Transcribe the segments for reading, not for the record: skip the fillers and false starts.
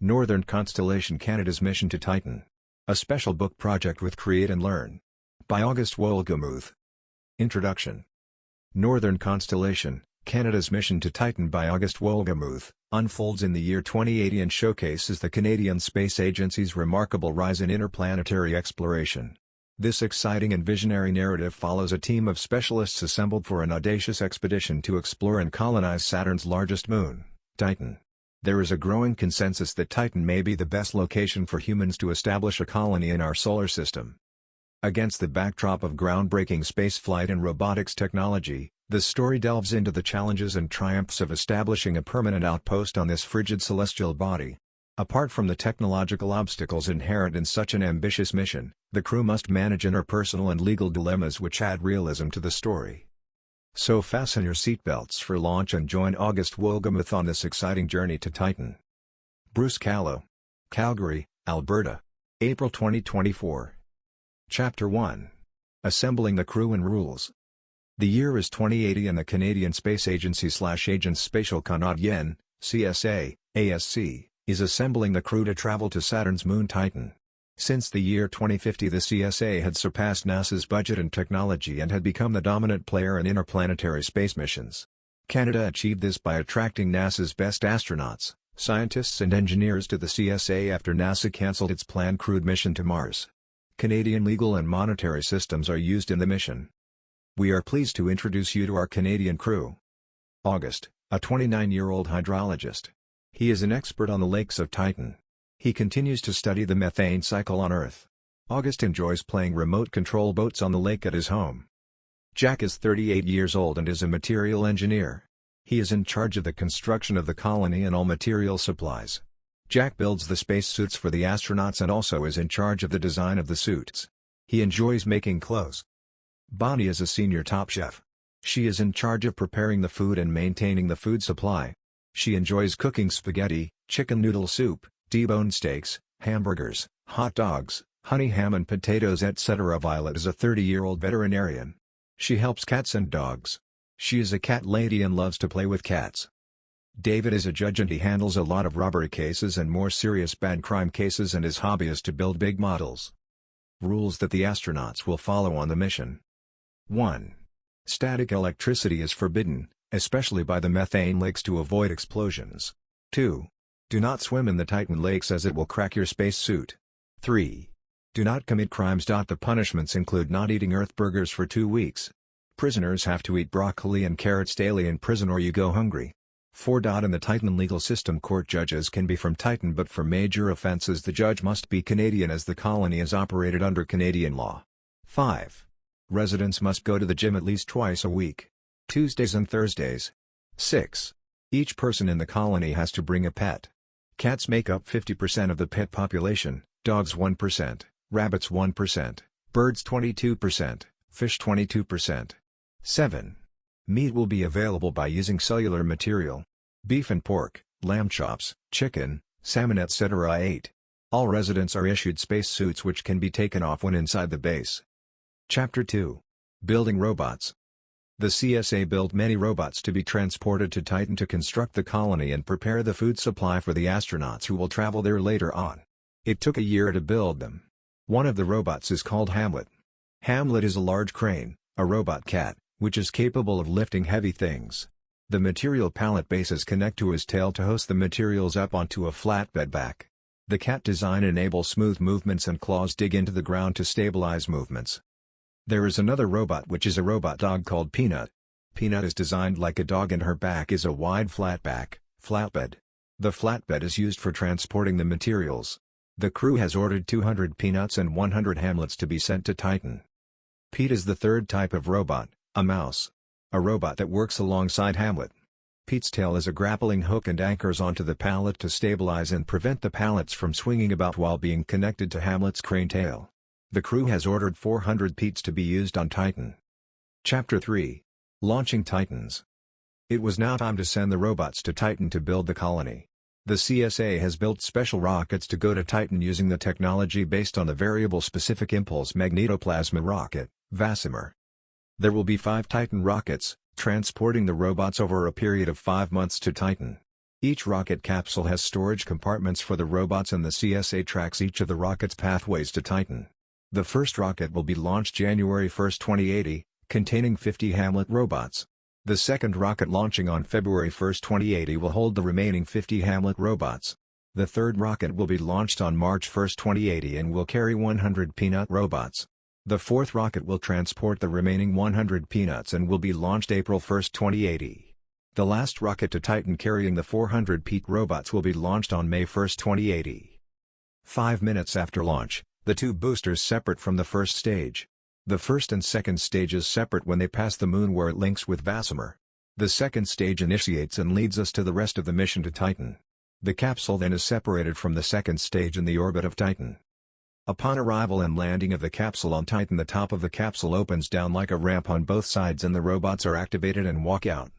Northern Constellation, Canada's mission to Titan. A special book project with Create and Learn. By August Wohlgemuth. Introduction. Northern Constellation, Canada's mission to Titan by August Wohlgemuth, unfolds in the year 2080 and showcases the Canadian Space Agency's remarkable rise in interplanetary exploration. This exciting and visionary narrative follows a team of specialists assembled for an audacious expedition to explore and colonize Saturn's largest moon, Titan. There is a growing consensus that Titan may be the best location for humans to establish a colony in our solar system. Against the backdrop of groundbreaking spaceflight and robotics technology, the story delves into the challenges and triumphs of establishing a permanent outpost on this frigid celestial body. Apart from the technological obstacles inherent in such an ambitious mission, the crew must manage interpersonal and legal dilemmas which add realism to the story. So fasten your seatbelts for launch and join August Wohlgemuth on this exciting journey to Titan. Bruce Callow. Calgary, Alberta. April 2024. Chapter 1. Assembling the Crew and Rules. The year is 2080 and the Canadian Space Agency/Agence Spatiale Canadienne, CSA, ASC, is assembling the crew to travel to Saturn's moon Titan. Since the year 2050 the CSA had surpassed NASA's budget and technology and had become the dominant player in interplanetary space missions. Canada achieved this by attracting NASA's best astronauts, scientists and engineers to the CSA after NASA cancelled its planned crewed mission to Mars. Canadian legal and monetary systems are used in the mission. We are pleased to introduce you to our Canadian crew. August, a 29-year-old hydrologist. He is an expert on the lakes of Titan. He continues to study the methane cycle on Earth. August enjoys playing remote control boats on the lake at his home. Jack is 38 years old and is a material engineer. He is in charge of the construction of the colony and all material supplies. Jack builds the spacesuits for the astronauts and also is in charge of the design of the suits. He enjoys making clothes. Bonnie is a senior top chef. She is in charge of preparing the food and maintaining the food supply. She enjoys cooking spaghetti, chicken noodle soup, T-bone steaks, hamburgers, hot dogs, honey ham and potatoes etc. Violet is a 30-year-old veterinarian. She helps cats and dogs. She is a cat lady and loves to play with cats. David is a judge and he handles a lot of robbery cases and more serious bad crime cases and his hobby is to build big models. Rules that the astronauts will follow on the mission. 1. Static electricity is forbidden, especially by the methane lakes to avoid explosions. 2. Do not swim in the Titan lakes as it will crack your spacesuit. 3. Do not commit crimes. The punishments include not eating Earth burgers for 2 weeks. Prisoners have to eat broccoli and carrots daily in prison or you go hungry. 4. In the Titan legal system court judges can be from Titan but for major offences the judge must be Canadian as the colony is operated under Canadian law. 5. Residents must go to the gym at least twice a week. Tuesdays and Thursdays. 6. Each person in the colony has to bring a pet. Cats make up 50% of the pet population, dogs 1%, rabbits 1%, birds 22%, fish 22%. 7. Meat will be available by using cellular material. Beef and pork, lamb chops, chicken, salmon etc. 8. All residents are issued spacesuits which can be taken off when inside the base. Chapter 2. Building robots. The CSA built many robots to be transported to Titan to construct the colony and prepare the food supply for the astronauts who will travel there later on. It took a year to build them. One of the robots is called Hamlet. Hamlet is a large crane, a robot cat, which is capable of lifting heavy things. The material pallet bases connect to his tail to hoist the materials up onto a flatbed back. The cat design enables smooth movements and claws dig into the ground to stabilize movements. There is another robot which is a robot dog called Peanut. Peanut is designed like a dog and her back is a wide flatbed. The flatbed is used for transporting the materials. The crew has ordered 200 Peanuts and 100 Hamlets to be sent to Titan. Pete is the third type of robot, a mouse. A robot that works alongside Hamlet. Pete's tail is a grappling hook and anchors onto the pallet to stabilize and prevent the pallets from swinging about while being connected to Hamlet's crane tail. The crew has ordered 400 Petes to be used on Titan. Chapter 3. Launching Titans. It was now time to send the robots to Titan to build the colony. The CSA has built special rockets to go to Titan using the technology based on the Variable Specific Impulse Magnetoplasma rocket, VASIMR. There will be 5 Titan rockets, transporting the robots over a period of 5 months to Titan. Each rocket capsule has storage compartments for the robots, and the CSA tracks each of the rocket's pathways to Titan. The first rocket will be launched January 1, 2080, containing 50 Hamlet robots. The second rocket launching on February 1, 2080 will hold the remaining 50 Hamlet robots. The third rocket will be launched on March 1, 2080 and will carry 100 Peanut robots. The fourth rocket will transport the remaining 100 Peanuts and will be launched April 1, 2080. The last rocket to Titan carrying the 400 Pete robots will be launched on May 1, 2080. 5 minutes after launch, the two boosters separate from the first stage. The first and second stages separate when they pass the moon where it links with Vasimer. The second stage initiates and leads us to the rest of the mission to Titan. The capsule then is separated from the second stage in the orbit of Titan. Upon arrival and landing of the capsule on Titan, the top of the capsule opens down like a ramp on both sides and the robots are activated and walk out.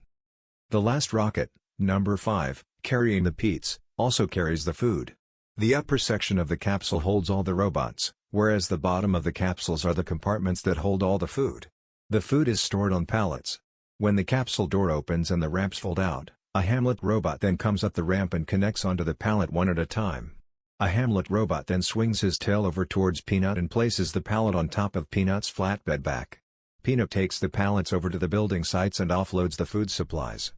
The last rocket, number 5, carrying the Peats, also carries the food. The upper section of the capsule holds all the robots, whereas the bottom of the capsules are the compartments that hold all the food. The food is stored on pallets. When the capsule door opens and the ramps fold out, a Hamlet robot then comes up the ramp and connects onto the pallet one at a time. A Hamlet robot then swings his tail over towards Peanut and places the pallet on top of Peanut's flatbed back. Peanut takes the pallets over to the building sites and offloads the food supplies.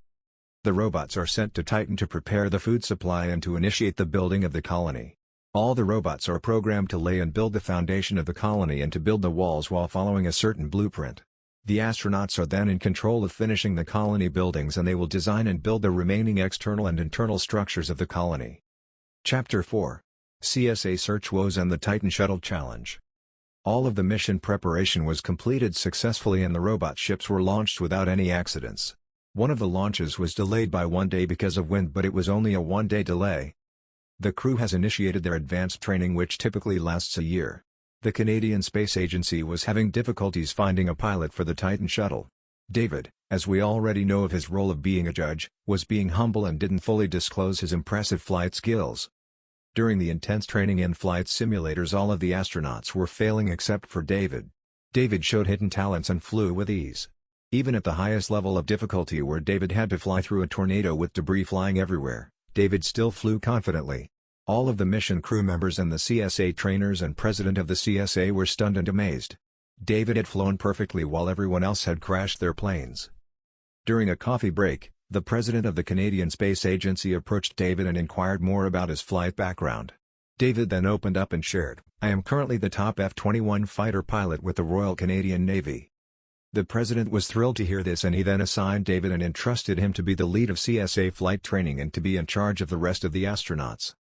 The robots are sent to Titan to prepare the food supply and to initiate the building of the colony. All the robots are programmed to lay and build the foundation of the colony and to build the walls while following a certain blueprint. The astronauts are then in control of finishing the colony buildings, and they will design and build the remaining external and internal structures of the colony. Chapter 4. CSA Search Woes and the Titan Shuttle Challenge. All of the mission preparation was completed successfully and the robot ships were launched without any accidents. One of the launches was delayed by 1 day because of wind, but it was only a 1-day delay. The crew has initiated their advanced training, which typically lasts a year. The Canadian Space Agency was having difficulties finding a pilot for the Titan shuttle. David, as we already know of his role of being a judge, was being humble and didn't fully disclose his impressive flight skills. During the intense training in flight simulators, all of the astronauts were failing except for David. David showed hidden talents and flew with ease. Even at the highest level of difficulty, where David had to fly through a tornado with debris flying everywhere, David still flew confidently. All of the mission crew members and the CSA trainers and president of the CSA were stunned and amazed. David had flown perfectly while everyone else had crashed their planes. During a coffee break, the president of the Canadian Space Agency approached David and inquired more about his flight background. David then opened up and shared, "I am currently the top F-21 fighter pilot with the Royal Canadian Navy." The president was thrilled to hear this, and he then assigned David and entrusted him to be the lead of CSA flight training and to be in charge of the rest of the astronauts.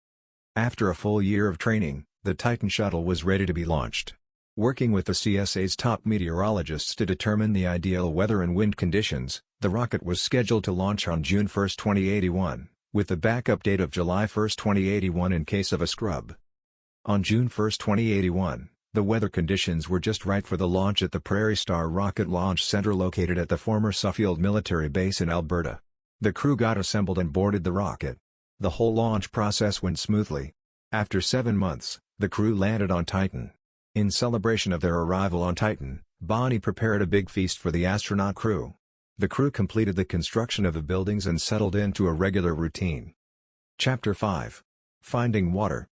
After a full year of training, the Titan shuttle was ready to be launched. Working with the CSA's top meteorologists to determine the ideal weather and wind conditions, the rocket was scheduled to launch on June 1, 2081, with the backup date of July 1, 2081 in case of a scrub. On June 1, 2081, the weather conditions were just right for the launch at the Prairie Star Rocket Launch Center located at the former Suffield Military Base in Alberta. The crew got assembled and boarded the rocket. The whole launch process went smoothly. After 7 months, the crew landed on Titan. In celebration of their arrival on Titan, Bonnie prepared a big feast for the astronaut crew. The crew completed the construction of the buildings and settled into a regular routine. Chapter 5. Finding Water.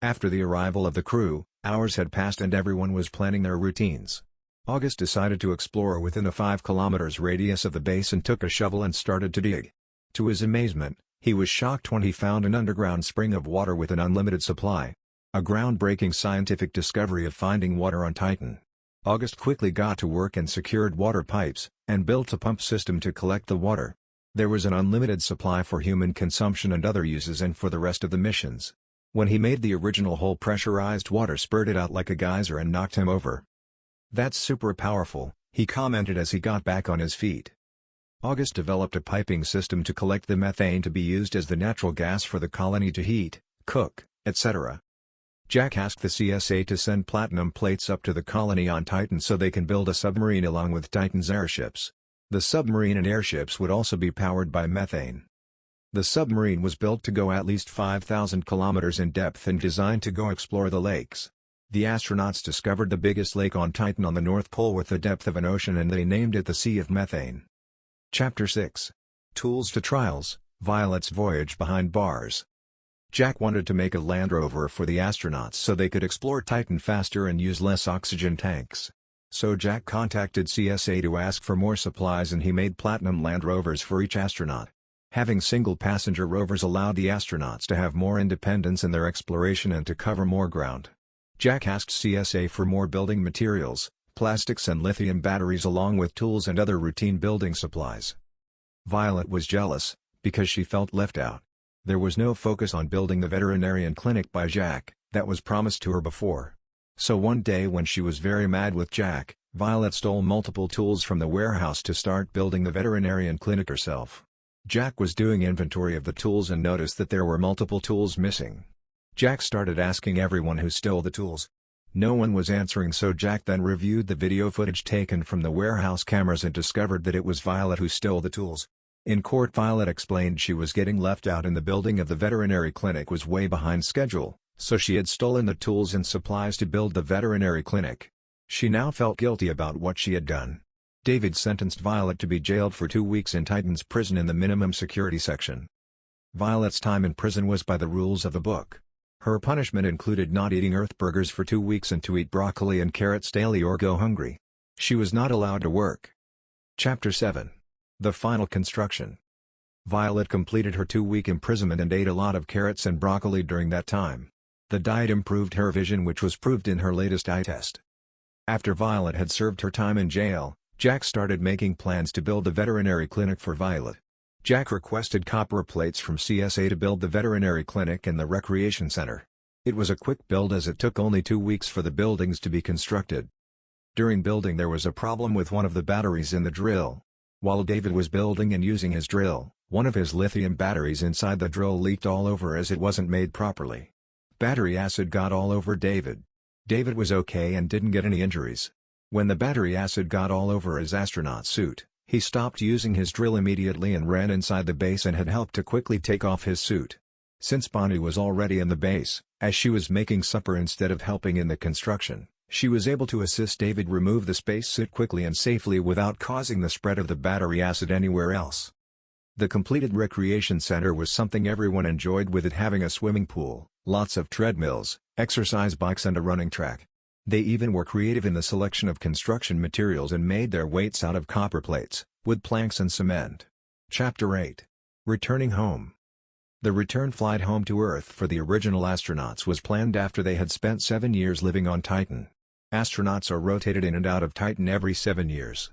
After the arrival of the crew, hours had passed and everyone was planning their routines. August decided to explore within a 5 kilometers radius of the base and took a shovel and started to dig. To his amazement, he was shocked when he found an underground spring of water with an unlimited supply. A groundbreaking scientific discovery of finding water on Titan. August quickly got to work and secured water pipes, and built a pump system to collect the water. There was an unlimited supply for human consumption and other uses and for the rest of the missions. When he made the original hole, pressurized water spurted out like a geyser and knocked him over. "That's super powerful," he commented as he got back on his feet. August developed a piping system to collect the methane to be used as the natural gas for the colony to heat, cook, etc. Jack asked the CSA to send platinum plates up to the colony on Titan so they can build a submarine along with Titan's airships. The submarine and airships would also be powered by methane. The submarine was built to go at least 5,000 kilometers in depth and designed to go explore the lakes. The astronauts discovered the biggest lake on Titan on the North Pole with the depth of an ocean, and they named it the Sea of Methane. Chapter 6. Tools to Trials, Violet's voyage behind bars. Jack wanted to make a Land Rover for the astronauts so they could explore Titan faster and use less oxygen tanks. So Jack contacted CSA to ask for more supplies, and he made Platinum Land Rovers for each astronaut. Having single-passenger rovers allowed the astronauts to have more independence in their exploration and to cover more ground. Jack asked CSA for more building materials, plastics and lithium batteries, along with tools and other routine building supplies. Violet was jealous, because she felt left out. There was no focus on building the veterinarian clinic by Jack, that was promised to her before. So one day when she was very mad with Jack, Violet stole multiple tools from the warehouse to start building the veterinarian clinic herself. Jack was doing inventory of the tools and noticed that there were multiple tools missing. Jack started asking everyone who stole the tools. No one was answering, so Jack then reviewed the video footage taken from the warehouse cameras and discovered that it was Violet who stole the tools. In court, Violet explained she was getting left out and the building of the veterinary clinic was way behind schedule, so she had stolen the tools and supplies to build the veterinary clinic. She now felt guilty about what she had done. David sentenced Violet to be jailed for 2 weeks in Titan's prison in the minimum security section. Violet's time in prison was by the rules of the book. Her punishment included not eating Earth burgers for 2 weeks and to eat broccoli and carrots daily or go hungry. She was not allowed to work. Chapter 7. The Final Construction. Violet completed her 2-week imprisonment and ate a lot of carrots and broccoli during that time. The diet improved her vision, which was proved in her latest eye test. After Violet had served her time in jail, Jack started making plans to build the veterinary clinic for Violet. Jack requested copper plates from CSA to build the veterinary clinic and the recreation center. It was a quick build as it took only 2 weeks for the buildings to be constructed. During building there was a problem with one of the batteries in the drill. While David was building and using his drill, one of his lithium batteries inside the drill leaked all over as it wasn't made properly. Battery acid got all over David. David was okay and didn't get any injuries. When the battery acid got all over his astronaut suit, he stopped using his drill immediately and ran inside the base and had help to quickly take off his suit. Since Bonnie was already in the base, as she was making supper instead of helping in the construction, she was able to assist David remove the spacesuit quickly and safely without causing the spread of the battery acid anywhere else. The completed recreation center was something everyone enjoyed, with it having a swimming pool, lots of treadmills, exercise bikes and a running track. They even were creative in the selection of construction materials and made their weights out of copper plates, wood planks and cement. Chapter 8. Returning home. The return flight home to Earth for the original astronauts was planned after they had spent 7 years living on Titan. Astronauts are rotated in and out of Titan every 7 years.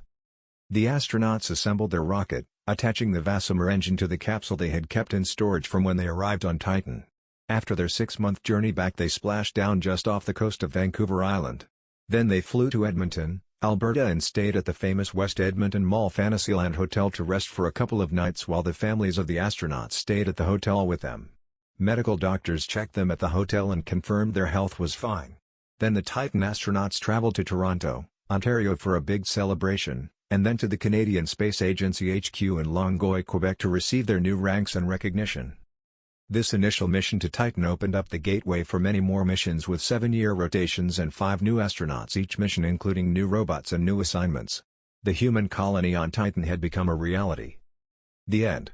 The astronauts assembled their rocket, attaching the Vasimer engine to the capsule they had kept in storage from when they arrived on Titan. After their 6-month journey back, they splashed down just off the coast of Vancouver Island. Then they flew to Edmonton, Alberta and stayed at the famous West Edmonton Mall Fantasyland Hotel to rest for a couple of nights while the families of the astronauts stayed at the hotel with them. Medical doctors checked them at the hotel and confirmed their health was fine. Then the Titan astronauts traveled to Toronto, Ontario for a big celebration, and then to the Canadian Space Agency HQ in Longueuil, Quebec to receive their new ranks and recognition. This initial mission to Titan opened up the gateway for many more missions with 7-year rotations and 5 new astronauts each mission, including new robots and new assignments. The human colony on Titan had become a reality. The end.